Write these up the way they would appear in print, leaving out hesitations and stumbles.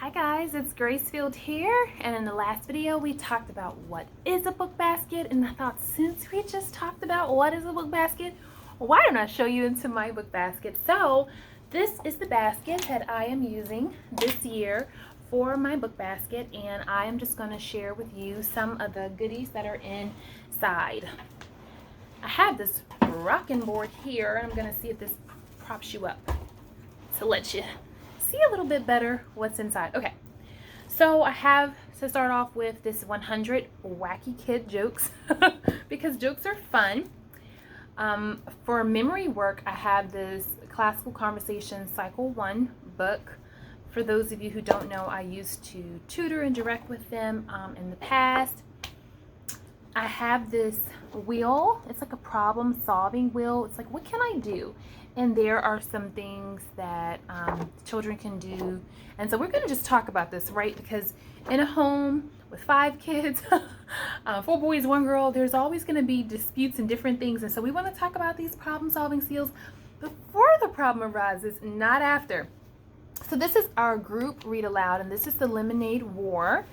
Hi guys, it's Grace.Filled here, and in the last video we talked about what is a book basket, and I thought since we just talked about what is a book basket, why don't I show you into my book basket. So this is the basket that I am using this year for my book basket, and I am just going to share with you some of the goodies that are inside. I have this rocking board here, and I'm going to see if this props you up to let you see a little bit better what's inside. Okay, so I have to start off with this 100 Wacky Kid Jokes because jokes are fun. For memory work, I have this Classical Conversation Cycle 1 book. For those of you who don't know, I used to tutor and direct with them in the past. I have this wheel. It's like a problem solving wheel. It's like, what can I do? And there are some things that children can do. And so we're going to just talk about this, right? Because in a home with 5 kids, 4 boys, 1 girl, there's always going to be disputes and different things. And so we want to talk about these problem solving skills before the problem arises, not after. So this is our group read aloud, and this is the Lemonade War.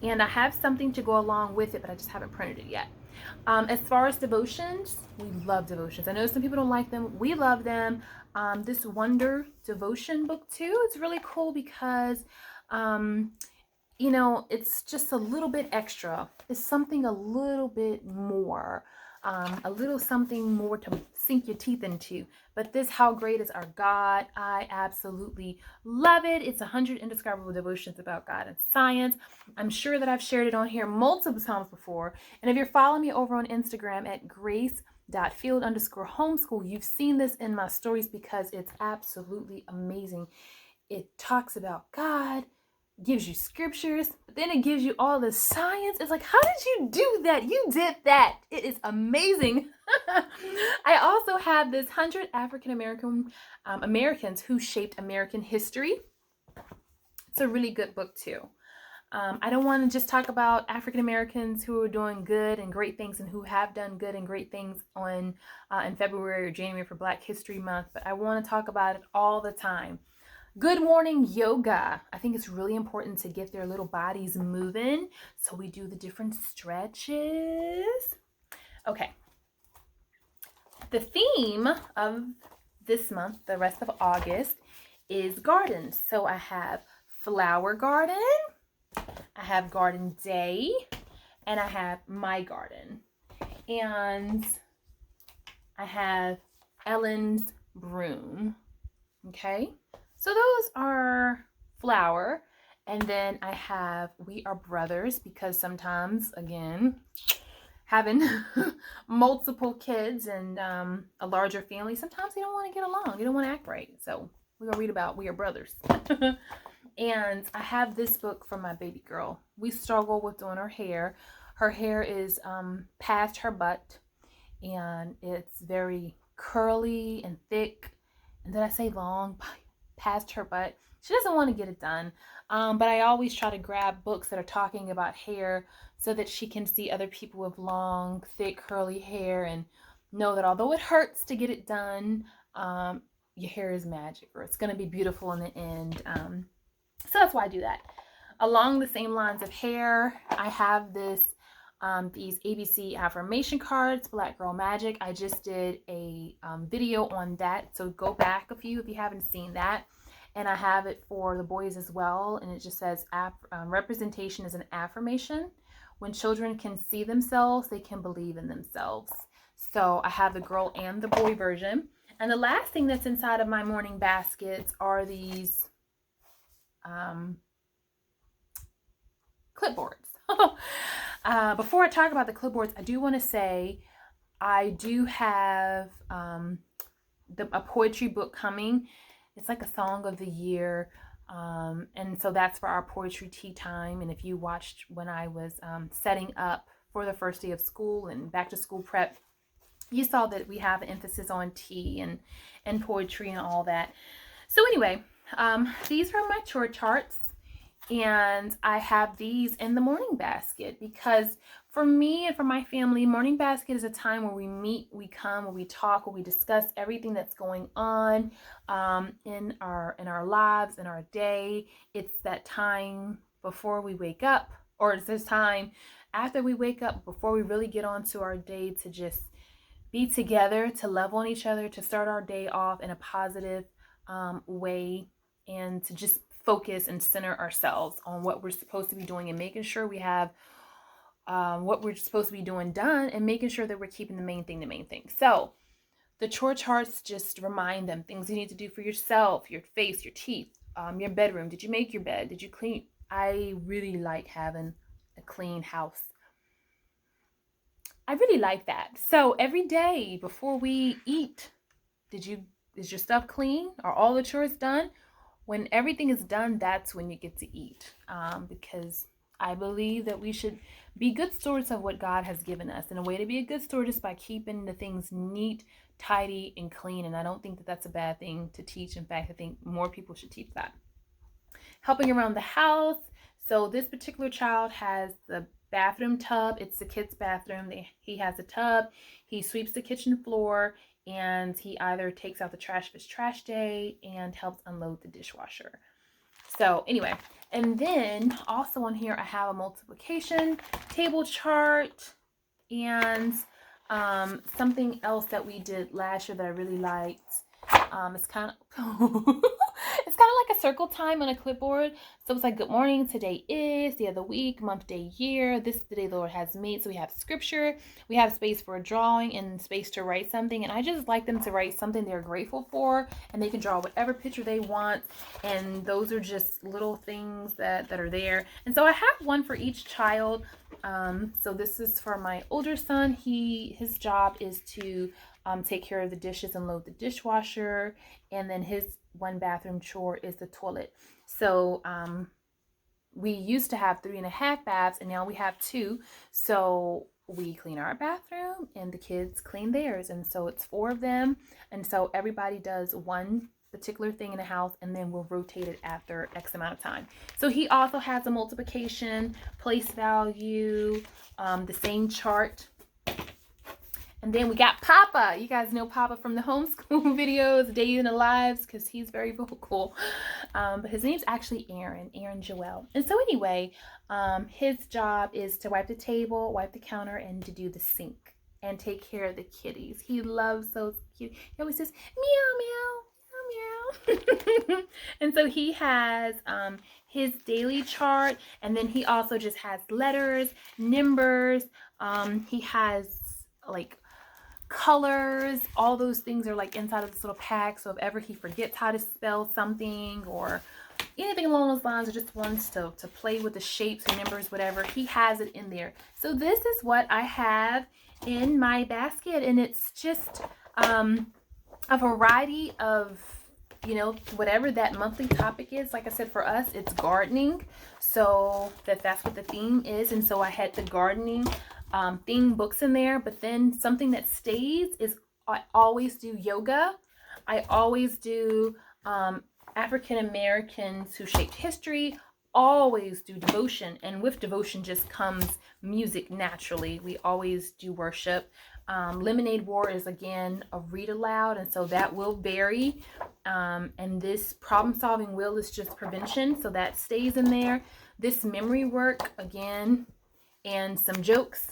And I have something to go along with it, but I just haven't printed it yet. As far as devotions, we love devotions. I know some people don't like them. We love them. This Wonder devotion book too, it's really cool because, you know, it's just a little bit extra. It's something a little bit more, a little something more to sink your teeth into. But this, How Great Is Our God, I absolutely love it. It's 100 indescribable devotions about God and science. I'm sure that I've shared it on here multiple times before. And if you're following me over on Instagram at Grace.Filled_homeschool, you've seen this in my stories because it's absolutely amazing. It talks about God, gives you scriptures, but then it gives you all the science. It's like, how did you do that? You did that. It is amazing. I also have this 100 African Americans who shaped American history. It's a really good book too. I don't want to just talk about African Americans who are doing good and great things and who have done good and great things on in February or January for Black History Month, but I want to talk about it all the time. Good morning yoga. I think it's really important to get their little bodies moving. So we do the different stretches. Okay. The theme of this month, the rest of August, is gardens. So I have flower garden, I have garden day, and I have my garden. And I have Ellen's broom. Okay. So those are flower, and then I have We Are Brothers, because sometimes, again, having multiple kids and a larger family, sometimes they don't want to get along. They don't want to act right. So we're going to read about We Are Brothers. And I have this book from my baby girl. We struggle with doing her hair. Her hair is past her butt, and it's very curly and thick. And did I say long? Past her butt. She doesn't want to get it done, but I always try to grab books that are talking about hair so that she can see other people with long, thick, curly hair and know that although it hurts to get it done, your hair is magic, or it's going to be beautiful in the end. So that's why I do that. Along the same lines of hair, I have these ABC affirmation cards, Black Girl Magic. I just did a video on that, so go back a few if you haven't seen that. And I have it for the boys as well, and it just says representation is an affirmation. When children can see themselves, they can believe in themselves. So I have the girl and the boy version. And the last thing that's inside of my morning baskets are these clipboards. Before I talk about the clipboards, I do want to say I do have a poetry book coming. It's like a song of the year, and so that's for our poetry tea time. And if you watched when I was setting up for the first day of school and back to school prep, you saw that we have an emphasis on tea and poetry and all that. So anyway, these are my chore charts. And I have these in the morning basket because For me and for my family, Morning Basket is a time where we meet, we come, where we talk, where we discuss everything that's going on in our lives, in our day. It's that time before we wake up, or it's this time after we wake up, before we really get on to our day, to just be together, to love on each other, to start our day off in a positive way, and to just focus and center ourselves on what we're supposed to be doing and making sure we have what we're supposed to be doing done, and making sure that we're keeping the main thing. So the chore charts just remind them things you need to do for yourself, your face, your teeth, your bedroom. Did you make your bed? Did you clean? I really like having a clean house. I really like that. So every day before we eat, is your stuff clean? Are all the chores done? When everything is done, that's when you get to eat, because I believe that we should be good stewards of what God has given us. And a way to be a good steward is by keeping the things neat, tidy, and clean. And I don't think that that's a bad thing to teach. In fact, I think more people should teach that. Helping around the house. So this particular child has the bathroom tub. It's the kid's bathroom. He has a tub. He sweeps the kitchen floor, and he either takes out the trash if it's trash day and helps unload the dishwasher. So anyway, and then also on here I have a multiplication table chart, and something else that we did last year that I really liked. It's kind of it's kind of like a circle time on a clipboard. So it's like, good morning, today is, day of the week, month, day, year. This is the day the Lord has made. So we have scripture, we have space for a drawing, and space to write something. And I just like them to write something they're grateful for, and they can draw whatever picture they want. And those are just little things that are there. And so I have one for each child. So this is for my older son. His job is to take care of the dishes and load the dishwasher, and then his one bathroom chore is the toilet. So we used to have 3.5 baths, and now we have 2. So we clean our bathroom and the kids clean theirs, and so it's 4 of them, and so everybody does one particular thing in the house, and then we'll rotate it after X amount of time. So he also has a multiplication, place value, the same chart. And then we got Papa. You guys know Papa from the homeschool videos, Days in the Lives, because he's very vocal. But his name's actually Aaron Joel. And so anyway, his job is to wipe the table, wipe the counter, and to do the sink and take care of the kitties. He loves those cute. He always says, meow, meow, meow, meow. And so he has his daily chart, and then he also just has letters, numbers. He has like colors. All those things are like inside of this little pack. So if ever he forgets how to spell something or anything along those lines, or just wants to play with the shapes and numbers, whatever, he has it in there. So this is what I have in my basket, and it's just a variety of, you know, whatever that monthly topic is. Like I said, for us it's gardening, so that's what the theme is. And so I had the gardening theme books in there. But then something that stays is I always do yoga. I always do African Americans who shaped history. Always do devotion, and with devotion just comes music naturally. We always do worship. Lemonade War is again a read aloud, and so that will vary. And this problem solving wheel is just prevention, so that stays in there. This memory work again, and some jokes,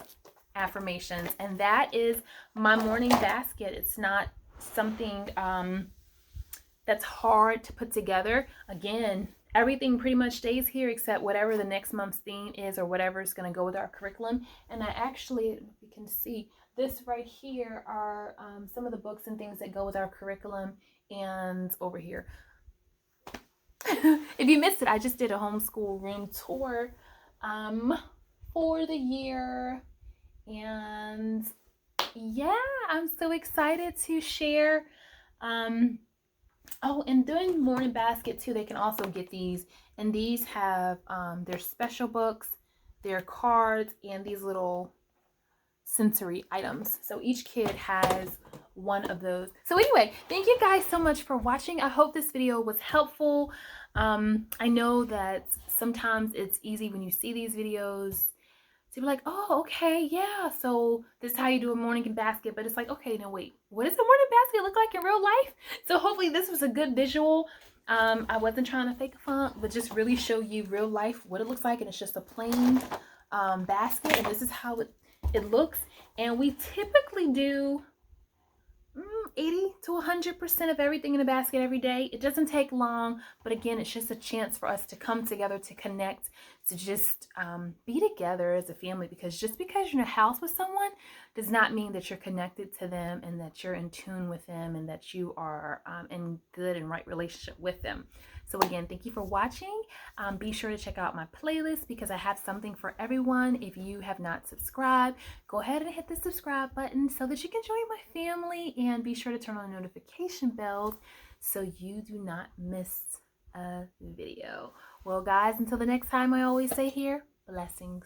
affirmations, and that is my morning basket. It's not something that's hard to put together. Again, everything pretty much stays here except whatever the next month's theme is, or whatever is going to go with our curriculum. And I actually, if you can see, this right here are some of the books and things that go with our curriculum. And over here, if you missed it, I just did a homeschool room tour for the year. And yeah, I'm so excited to share. Oh, and during morning basket too, they can also get these, and these have their special books, their cards, and these little sensory items. So each kid has one of those. So anyway, thank you guys so much for watching. I hope this video was helpful. I know that sometimes it's easy when you see these videos So you're like, oh, okay, yeah. So this is how you do a morning basket. But it's like, okay, no, wait. What does a morning basket look like in real life? So hopefully this was a good visual. I wasn't trying to fake a font, but just really show you real life what it looks like. And it's just a plain basket. And this is how it looks. And we typically do 80 to 100% of everything in a basket every day. It doesn't take long, but again, it's just a chance for us to come together, to connect, to just be together as a family. Because just because you're in a house with someone does not mean that you're connected to them and that you're in tune with them and that you are in good and right relationship with them. So again, thank you for watching. Be sure to check out my playlist because I have something for everyone. If you have not subscribed, go ahead and hit the subscribe button so that you can join my family, and be sure to turn on the notification bells so you do not miss a video. Well, guys, until the next time, I always say here, blessings.